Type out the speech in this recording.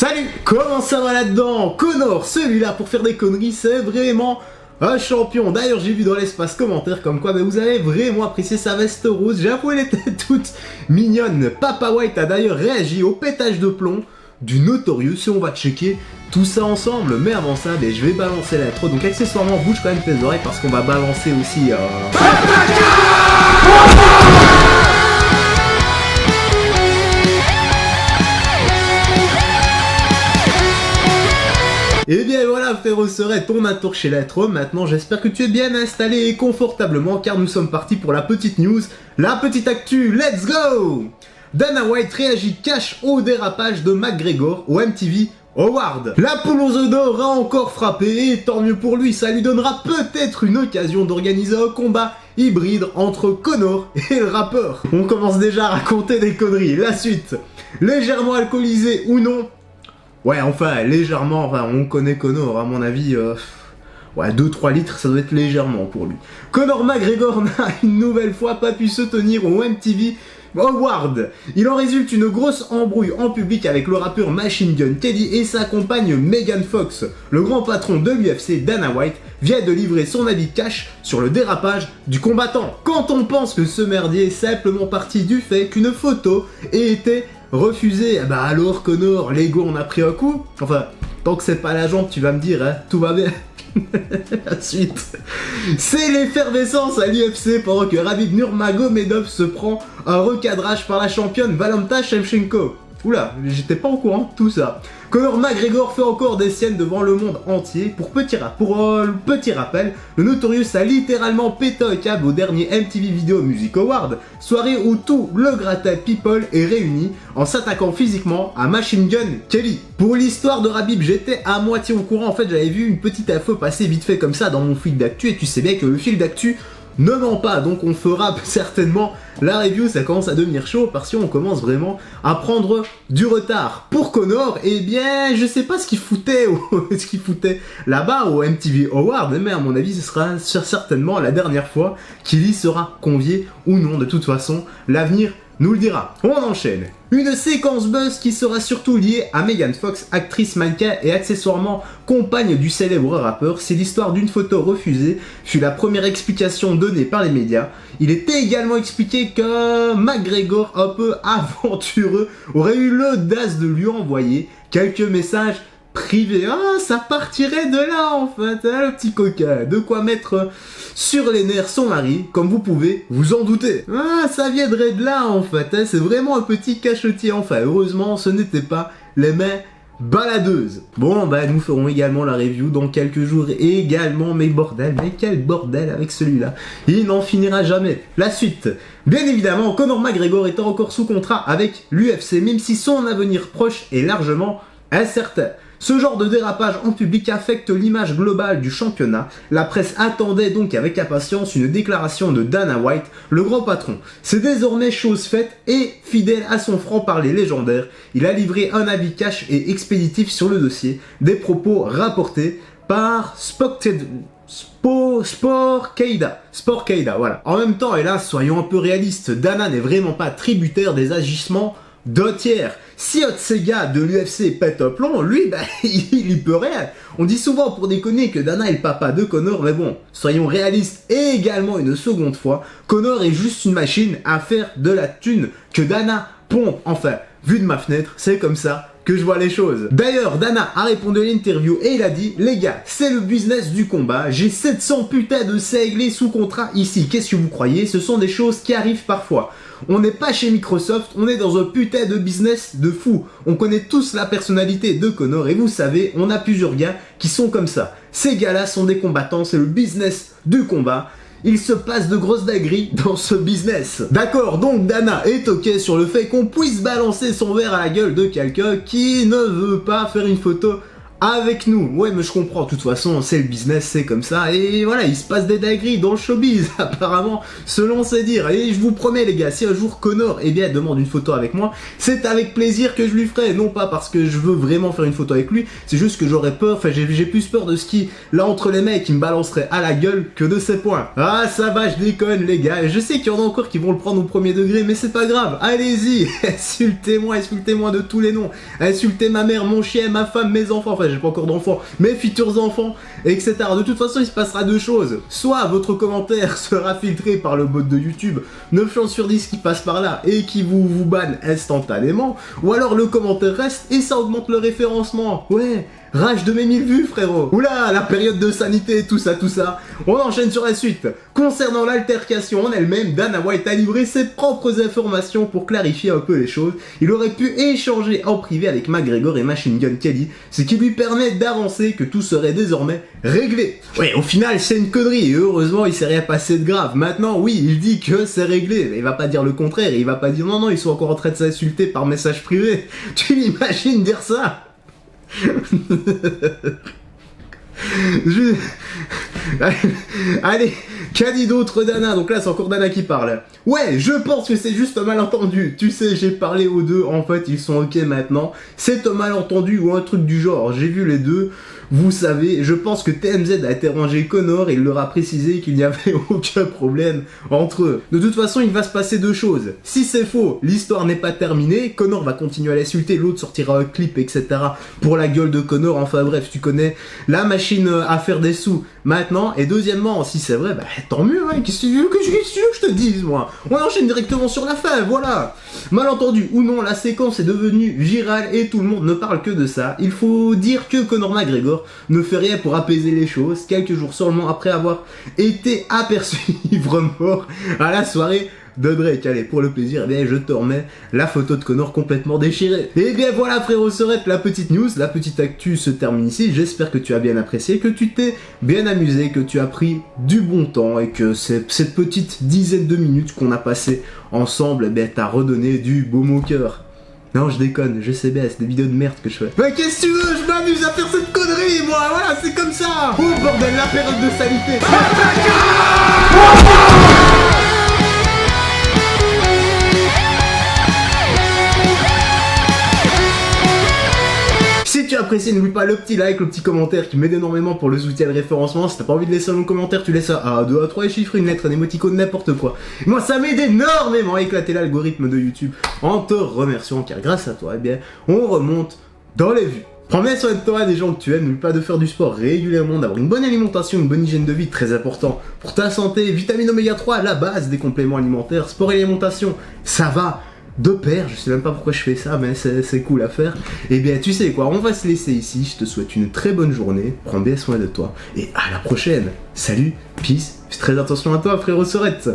Salut, comment ça va là-dedans? Connor, celui-là pour faire des conneries, c'est vraiment un champion. D'ailleurs, j'ai vu dans l'espace commentaire comme quoi vous avez vraiment apprécié sa veste rose. J'avoue, elle était toute mignonne. Papa White a d'ailleurs réagi au pétage de plomb du Notorious et on va checker tout ça ensemble. Mais avant ça, je vais balancer l'intro. Donc accessoirement, bouge quand même tes oreilles parce qu'on va balancer aussi... Et bien voilà frérot, serait ton tour chez l'intro. Maintenant j'espère que tu es bien installé et confortablement car nous sommes partis pour la petite news, la petite actu, let's go. Dana White réagit cash au dérapage de McGregor au MTV Award. La poule aux œufs d'or a encore frappé et tant mieux pour lui, ça lui donnera peut-être une occasion d'organiser un combat hybride entre Connor et le rappeur. On commence déjà à raconter des conneries, la suite. Légèrement alcoolisé ou non, ouais, enfin, légèrement, on connaît Connor, à mon avis, ouais, 2-3 litres, ça doit être légèrement pour lui. Conor McGregor n'a une nouvelle fois pas pu se tenir au MTV Award. Il en résulte une grosse embrouille en public avec le rappeur Machine Gun Kelly et sa compagne Megan Fox. Le grand patron de l'UFC, Dana White, vient de livrer son avis cash sur le dérapage du combattant. Quand on pense que ce merdier est simplement parti du fait qu'une photo ait été refusé, bah alors Connor, l'ego on a pris un coup. Enfin, tant que c'est pas la jambe, tu vas me dire, hein, tout va bien. La suite. C'est l'effervescence à l'UFC pendant que Khabib Nurmagomedov se prend un recadrage par la championne Valentina Shevchenko. Oula, j'étais pas au courant de tout ça. Conor McGregor fait encore des siennes devant le monde entier. Pour petit rappel, le Notorious a littéralement pété un câble au dernier MTV Video Music Award, soirée où tout le gratin people est réuni en s'attaquant physiquement à Machine Gun Kelly. Pour l'histoire de Khabib, j'étais à moitié au courant. En fait, j'avais vu une petite info passer vite fait comme ça dans mon fil d'actu et tu sais bien que le fil d'actu ne ment pas, donc on fera certainement la review, ça commence à devenir chaud parce qu'on commence vraiment à prendre du retard. Pour Connor, eh bien, je sais pas ce qu'il foutait là-bas au MTV Award, mais à mon avis, ce sera certainement la dernière fois qu'il y sera convié ou non. De toute façon, l'avenir nous le dira. On enchaîne. Une séquence buzz qui sera surtout liée à Megan Fox, actrice mannequin et accessoirement compagne du célèbre rappeur. C'est l'histoire d'une photo refusée, fut la première explication donnée par les médias. Il était également expliqué que McGregor, un peu aventureux, aurait eu l'audace de lui envoyer quelques messages privés. Ah, ça partirait de là en fait, hein, le petit coquin. De quoi mettre sur les nerfs son mari, comme vous pouvez vous en douter. Ah, ça viendrait de là en fait, hein, c'est vraiment un petit cachetier. Enfin, heureusement, ce n'était pas les mains baladeuses. Bon, nous ferons également la review dans quelques jours également, mais bordel, mais quel bordel avec celui-là. Il n'en finira jamais. La suite. Bien évidemment, Conor McGregor est encore sous contrat avec l'UFC, même si son avenir proche est largement incertain. Ce genre de dérapage en public affecte l'image globale du championnat. La presse attendait donc avec impatience une déclaration de Dana White, le grand patron. C'est désormais chose faite et, fidèle à son franc-parler légendaire, il a livré un avis cash et expéditif sur le dossier, des propos rapportés par Sport Keida, voilà. En même temps, hélas, soyons un peu réalistes, Dana n'est vraiment pas tributaire des agissements d'un tiers. Si un de ces gars de l'UFC pète un plomb, lui, il y peut rien. On dit souvent pour déconner que Dana est le papa de Conor, mais bon, soyons réalistes et également une seconde fois, Conor est juste une machine à faire de la thune que Dana pompe. Enfin, vu de ma fenêtre, c'est comme ça que je vois les choses. D'ailleurs, Dana a répondu à l'interview et il a dit: les gars, c'est le business du combat, j'ai 700 putains de cinglés sous contrat ici. Qu'est-ce que vous croyez? Ce sont des choses qui arrivent parfois. On n'est pas chez Microsoft, on est dans un putain de business de fou. On connaît tous la personnalité de Conor et vous savez, on a plusieurs gars qui sont comme ça. Ces gars-là sont des combattants, c'est le business du combat. Il se passe de grosses dingueries dans ce business. D'accord, donc Dana est ok sur le fait qu'on puisse balancer son verre à la gueule de quelqu'un qui ne veut pas faire une photo avec nous. Ouais, mais je comprends, de toute façon, c'est le business, c'est comme ça, et voilà, il se passe des dingueries dans le showbiz, apparemment, selon ses dires. Et je vous promets, les gars, si un jour Connor, eh bien, demande une photo avec moi, c'est avec plaisir que je lui ferai, non pas parce que je veux vraiment faire une photo avec lui, c'est juste que j'aurais peur, enfin, j'ai plus peur de ce qui, là, entre les mecs, qui me balancerait à la gueule que de ses points. Ah, ça va, je déconne, les gars, je sais qu'il y en a encore qui vont le prendre au premier degré, mais c'est pas grave, allez-y, insultez-moi de tous les noms, insultez ma mère, mon chien, ma femme, mes enfants, enfin, j'ai pas encore d'enfants, mes futurs enfants, etc. De toute façon, il se passera deux choses. Soit votre commentaire sera filtré par le bot de YouTube, 9 chances sur 10 qui passe par là et qui vous banne instantanément, ou alors le commentaire reste et ça augmente le référencement. Ouais, rage de mes 1000 vues, frérot. Oula, la période de sanité, tout ça. On enchaîne sur la suite. Concernant l'altercation en elle-même, Dana White a livré ses propres informations pour clarifier un peu les choses. Il aurait pu échanger en privé avec McGregor et Machine Gun Kelly, ce qui lui permet d'avancer que tout serait désormais réglé. Ouais, au final, c'est une connerie et heureusement, il s'est rien passé de grave. Maintenant, oui, il dit que c'est réglé, mais il va pas dire le contraire, il va pas dire non, ils sont encore en train de s'insulter par message privé. Tu l'imagines dire ça? Allez, qu'a dit d'autre Dana? Donc là c'est encore Dana qui parle. Ouais, je pense que c'est juste un malentendu. Tu sais, j'ai parlé aux deux, en fait ils sont ok maintenant. C'est un malentendu ou un truc du genre. J'ai vu les deux. Vous savez, je pense que TMZ a interrogé Connor et il leur a précisé qu'il n'y avait aucun problème entre eux. De toute façon, il va se passer deux choses. Si c'est faux, l'histoire n'est pas terminée, Connor va continuer à l'insulter, l'autre sortira un clip, etc. pour la gueule de Connor, enfin bref, tu connais la machine à faire des sous maintenant. Et deuxièmement, si c'est vrai, bah tant mieux, hein, qu'est-ce que tu veux que je te dise, moi? On enchaîne directement sur la fin, voilà. Malentendu ou non, la séquence est devenue virale et tout le monde ne parle que de ça. Il faut dire que Conor McGregor ne fait rien pour apaiser les choses, quelques jours seulement après avoir été aperçu ivre mort à la soirée de Drake. Allez, pour le plaisir, eh bien, je te remets la photo de Connor complètement déchirée. Et bien voilà, frérot, serait la petite news, la petite actu se termine ici. J'espère que tu as bien apprécié, que tu t'es bien amusé, que tu as pris du bon temps et que cette petite dizaine de minutes qu'on a passé ensemble, eh bien, t'a redonné du baume au cœur. Non, je déconne, je sais bien, c'est des vidéos de merde que je fais. Mais qu'est-ce que tu veux? Je m'amuse à faire cette connerie, moi, voilà, c'est comme ça. Oh bordel, la période de salité. Si tu as apprécié, n'oublie pas le petit like, le petit commentaire qui m'aide énormément pour le soutien et le référencement. Si t'as pas envie de laisser un long commentaire, tu laisses à 2 à 3 chiffres, une lettre, un émoticône, n'importe quoi. Moi, ça m'aide énormément à éclater l'algorithme de YouTube en te remerciant, car grâce à toi, eh bien, on remonte dans les vues. Prends bien soin de toi, des gens que tu aimes, n'oublie pas de faire du sport régulièrement, d'avoir une bonne alimentation, une bonne hygiène de vie, très important pour ta santé. Vitamine oméga 3, la base des compléments alimentaires, sport et alimentation, ça va de pair, je sais même pas pourquoi je fais ça, mais c'est cool à faire. Et bien tu sais quoi, on va se laisser ici, je te souhaite une très bonne journée, prends bien soin de toi, et à la prochaine. Salut, peace, fais très attention à toi frérot Sorette.